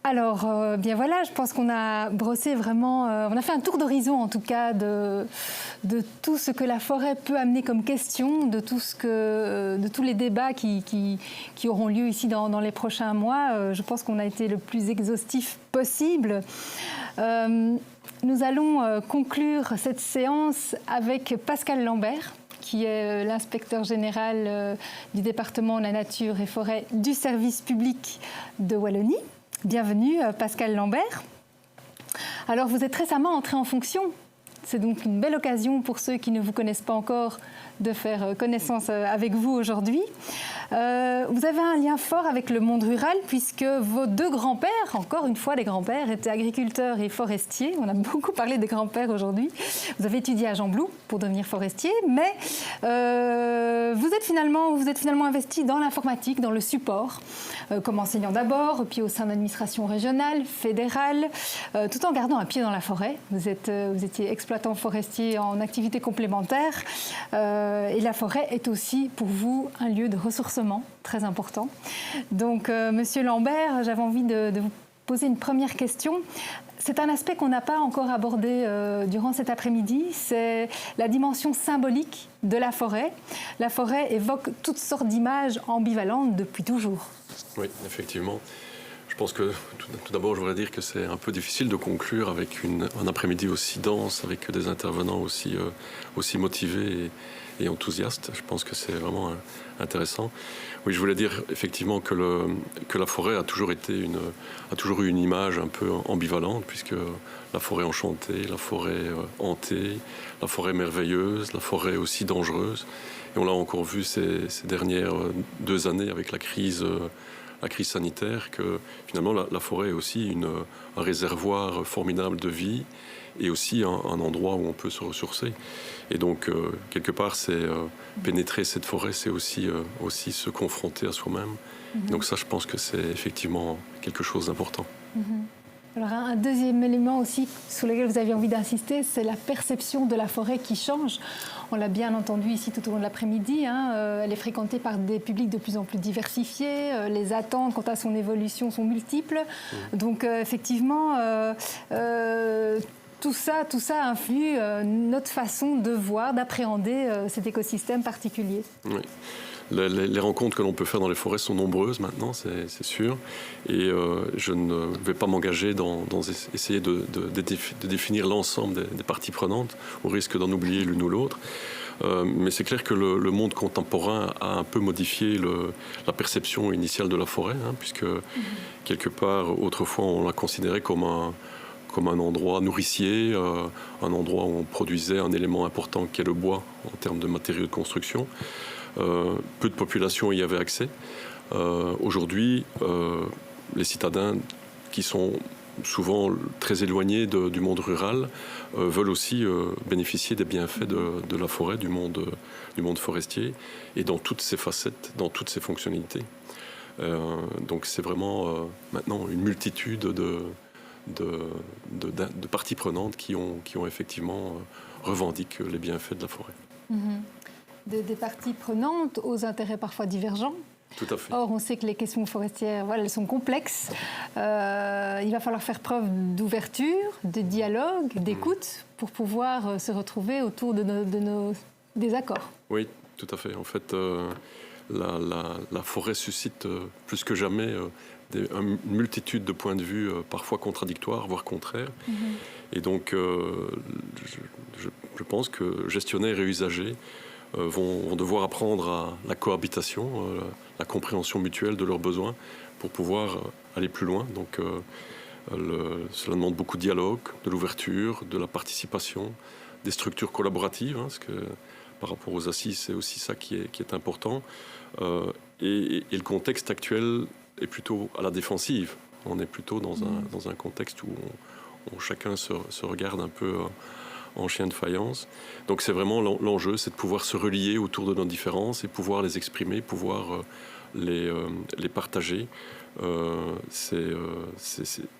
Alors, bien voilà, je pense qu'on a brossé vraiment, on a fait un tour d'horizon en tout cas de tout ce que la forêt peut amener comme question, de tous les débats qui auront lieu ici dans les prochains mois. Je pense qu'on a été le plus exhaustif possible. Nous allons conclure cette séance avec Pascal Lambert, qui est l'inspecteur général du département de la nature et forêt du service public de Wallonie. Bienvenue Pascal Lambert. Alors vous êtes récemment entré en fonction. C'est donc une belle occasion pour ceux qui ne vous connaissent pas encore de faire connaissance avec vous aujourd'hui. Vous avez un lien fort avec le monde rural puisque vos deux grands-pères, encore une fois des grands-pères, étaient agriculteurs et forestiers. On a beaucoup parlé des grands-pères aujourd'hui. Vous avez étudié à Gembloux pour devenir forestier, mais vous êtes finalement investi dans l'informatique, dans le support, comme enseignant d'abord, puis au sein de l'administration régionale, fédérale, tout en gardant un pied dans la forêt. Vous étiez exploitant forestier en activité complémentaire. Et la forêt est aussi pour vous un lieu de ressourcement très important. Donc, Monsieur Lambert, j'avais envie de vous poser une première question. C'est un aspect qu'on n'a pas encore abordé durant cet après-midi, c'est la dimension symbolique de la forêt. La forêt évoque toutes sortes d'images ambivalentes depuis toujours. Oui, effectivement. Je pense que tout d'abord, je voudrais dire que c'est un peu difficile de conclure avec un après-midi aussi dense, avec des intervenants aussi motivés et enthousiastes. Je pense que c'est vraiment intéressant. Oui, je voulais dire effectivement que la forêt a toujours eu une image un peu ambivalente, puisque la forêt enchantée, la forêt hantée, la forêt merveilleuse, la forêt aussi dangereuse. Et on l'a encore vu ces dernières 2 années avec la crise sanitaire, que finalement la forêt est aussi un réservoir formidable de vie et aussi un endroit où on peut se ressourcer. Et donc, quelque part, c'est pénétrer cette forêt, c'est aussi se confronter à soi-même. Donc ça, je pense que c'est effectivement quelque chose d'important. Alors, un deuxième élément aussi sur lequel vous aviez envie d'insister, c'est la perception de la forêt qui change. On l'a bien entendu ici tout au long de l'après-midi. Elle est fréquentée par des publics de plus en plus diversifiés. Les attentes quant à son évolution sont multiples. Donc, effectivement, tout ça influe notre façon de voir, d'appréhender cet écosystème particulier. Oui. Les rencontres que l'on peut faire dans les forêts sont nombreuses maintenant, c'est sûr. Et je ne vais pas m'engager dans essayer de définir l'ensemble des parties prenantes, au risque d'en oublier l'une ou l'autre. Mais c'est clair que le monde contemporain a un peu modifié la perception initiale de la forêt, puisque quelque part, autrefois, on la considérait comme un endroit nourricier, un endroit où on produisait un élément important qui est le bois en termes de matériaux de construction. Peu de population y avait accès. Aujourd'hui, les citadins qui sont souvent très éloignés du monde rural veulent aussi bénéficier des bienfaits de la forêt, du monde forestier, et dans toutes ses facettes, dans toutes ses fonctionnalités. Donc c'est vraiment maintenant une multitude de parties prenantes qui ont effectivement revendiqué les bienfaits de la forêt. Des parties prenantes aux intérêts parfois divergents. Tout à fait. Or, on sait que les questions forestières, elles sont complexes. Il va falloir faire preuve d'ouverture, de dialogue, d'écoute pour pouvoir se retrouver autour de nos désaccords. Oui, tout à fait. En fait, la forêt suscite plus que jamais une multitude de points de vue parfois contradictoires, voire contraires. Et donc, je pense que gestionnaires et usagers vont devoir apprendre à la cohabitation, la compréhension mutuelle de leurs besoins pour pouvoir aller plus loin. Donc cela demande beaucoup de dialogue, de l'ouverture, de la participation, des structures collaboratives, parce que par rapport aux assises, c'est aussi ça qui est important. Et le contexte actuel est plutôt à la défensive. On est plutôt dans un contexte où chacun se regarde un peu en chien de faïence. Donc c'est vraiment l'enjeu, c'est de pouvoir se relier autour de nos différences et pouvoir les exprimer, pouvoir les partager. C'est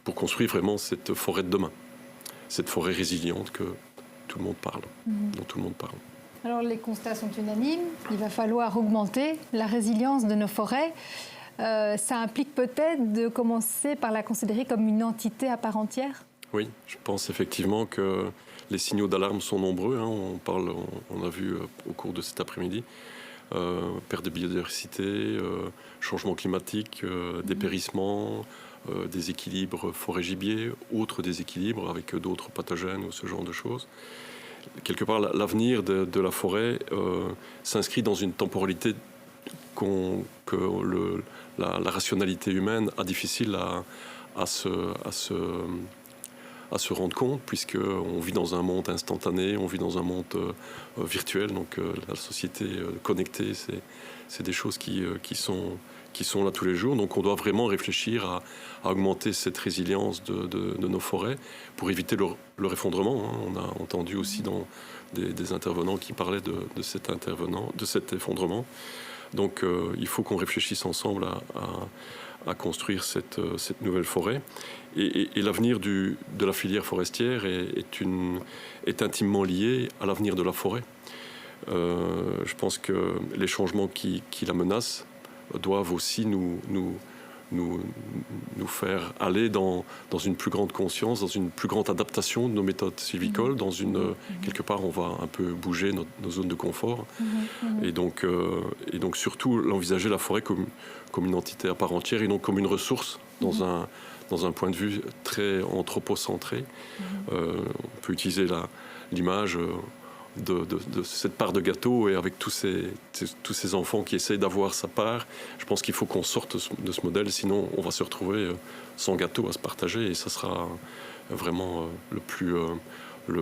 pour construire vraiment cette forêt de demain, cette forêt résiliente que tout le monde parle, dont tout le monde parle. Alors les constats sont unanimes, il va falloir augmenter la résilience de nos forêts. ça implique peut-être de commencer par la considérer comme une entité à part entière? Oui, je pense effectivement que les signaux d'alarme sont nombreux. Hein. On a vu au cours de cet après-midi, perte de biodiversité, changement climatique, dépérissement, déséquilibre forêt-gibier, autres déséquilibres avec d'autres pathogènes ou ce genre de choses. Quelque part, l'avenir de la forêt s'inscrit dans une temporalité que la rationalité humaine a difficile à se rendre compte, puisqu'on vit dans un monde instantané, on vit dans un monde virtuel, donc la société connectée, c'est des choses qui sont là tous les jours. Donc on doit vraiment réfléchir à augmenter cette résilience de nos forêts pour éviter leur effondrement. Hein. On a entendu aussi dans des intervenants qui parlaient de cet effondrement. Donc il faut qu'on réfléchisse ensemble à construire cette nouvelle forêt. Et l'avenir de la filière forestière est intimement lié à l'avenir de la forêt. Je pense que les changements qui la menacent doivent aussi nous faire aller dans une plus grande conscience, dans une plus grande adaptation de nos méthodes sylvicoles, quelque part on va un peu bouger nos zones de confort, et donc surtout l'envisager la forêt comme une entité à part entière et non comme une ressource dans un point de vue très anthropocentré. On peut utiliser l'image de cette part de gâteau, et avec tous ces enfants qui essayent d'avoir sa part, je pense qu'il faut qu'on sorte de ce modèle, sinon on va se retrouver sans gâteau à se partager, et ça sera vraiment le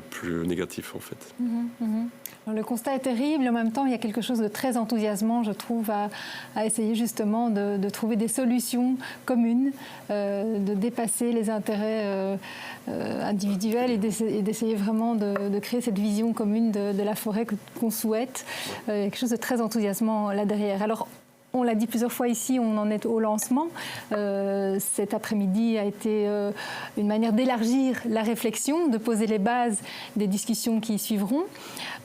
plus négatif en fait. Alors, le constat est terrible, en même temps il y a quelque chose de très enthousiasmant, je trouve, à essayer justement de trouver des solutions communes, de dépasser les intérêts individuels et d'essayer vraiment de créer cette vision commune de la forêt qu'on souhaite. Il y a quelque chose de très enthousiasmant là derrière. Alors, on l'a dit plusieurs fois ici, on en est au lancement. Cet après-midi a été une manière d'élargir la réflexion, de poser les bases des discussions qui suivront.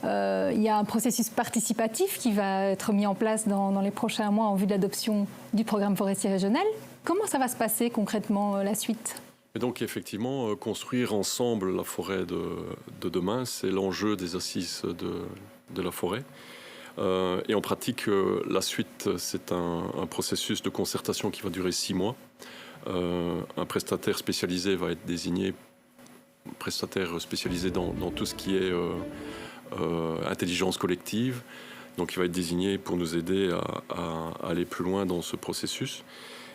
Il y a un processus participatif qui va être mis en place dans les prochains mois en vue de l'adoption du programme forestier régional. Comment ça va se passer concrètement la suite ? Et donc effectivement, construire ensemble la forêt de demain, c'est l'enjeu des assises de la forêt. Et en pratique, la suite, c'est un processus de concertation qui va durer 6 mois. Un prestataire spécialisé va être désigné, prestataire spécialisé dans tout ce qui est intelligence collective. Donc il va être désigné pour nous aider à aller plus loin dans ce processus.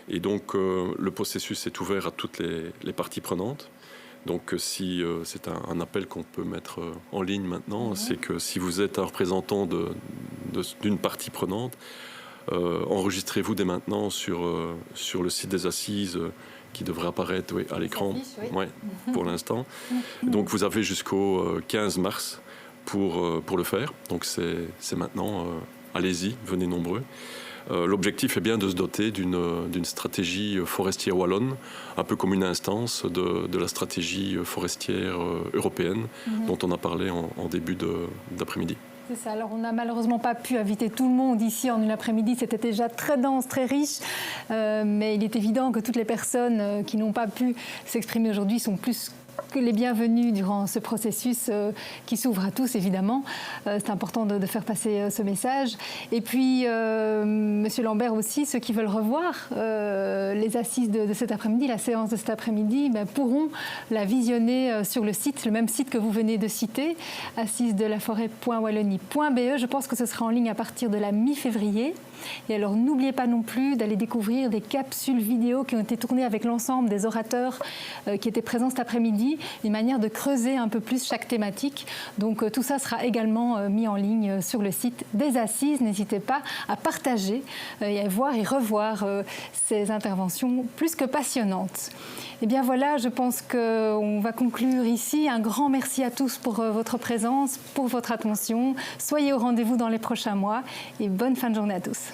Et donc le processus est ouvert à toutes les parties prenantes. Donc si c'est un appel qu'on peut mettre en ligne maintenant, c'est que si vous êtes un représentant d'une partie prenante, enregistrez-vous dès maintenant sur le site des assises qui devrait apparaître à l'écran pour l'instant. Donc vous avez jusqu'au 15 mars pour le faire. Donc c'est maintenant, allez-y, venez nombreux. L'objectif est bien de se doter d'une stratégie forestière wallonne, un peu comme une instance de la stratégie forestière européenne dont on a parlé en début d'après-midi. C'est ça. Alors, on n'a malheureusement pas pu inviter tout le monde ici en une après-midi. C'était déjà très dense, très riche. Mais il est évident que toutes les personnes qui n'ont pas pu s'exprimer aujourd'hui sont plus que les bienvenus durant ce processus qui s'ouvre à tous, évidemment. C'est important de faire passer ce message. Et puis, Monsieur Lambert aussi, ceux qui veulent revoir les assises de cet après-midi, la séance de cet après-midi, pourront la visionner sur le site, le même site que vous venez de citer, assisesdelaforêt.wallonie.be. Je pense que ce sera en ligne à partir de la mi-février. Et alors, n'oubliez pas non plus d'aller découvrir des capsules vidéo qui ont été tournées avec l'ensemble des orateurs qui étaient présents cet après-midi, une manière de creuser un peu plus chaque thématique. Donc, tout ça sera également mis en ligne sur le site des Assises. N'hésitez pas à partager et à voir et revoir ces interventions plus que passionnantes. Et bien voilà, je pense qu'on va conclure ici. Un grand merci à tous pour votre présence, pour votre attention. Soyez au rendez-vous dans les prochains mois et bonne fin de journée à tous.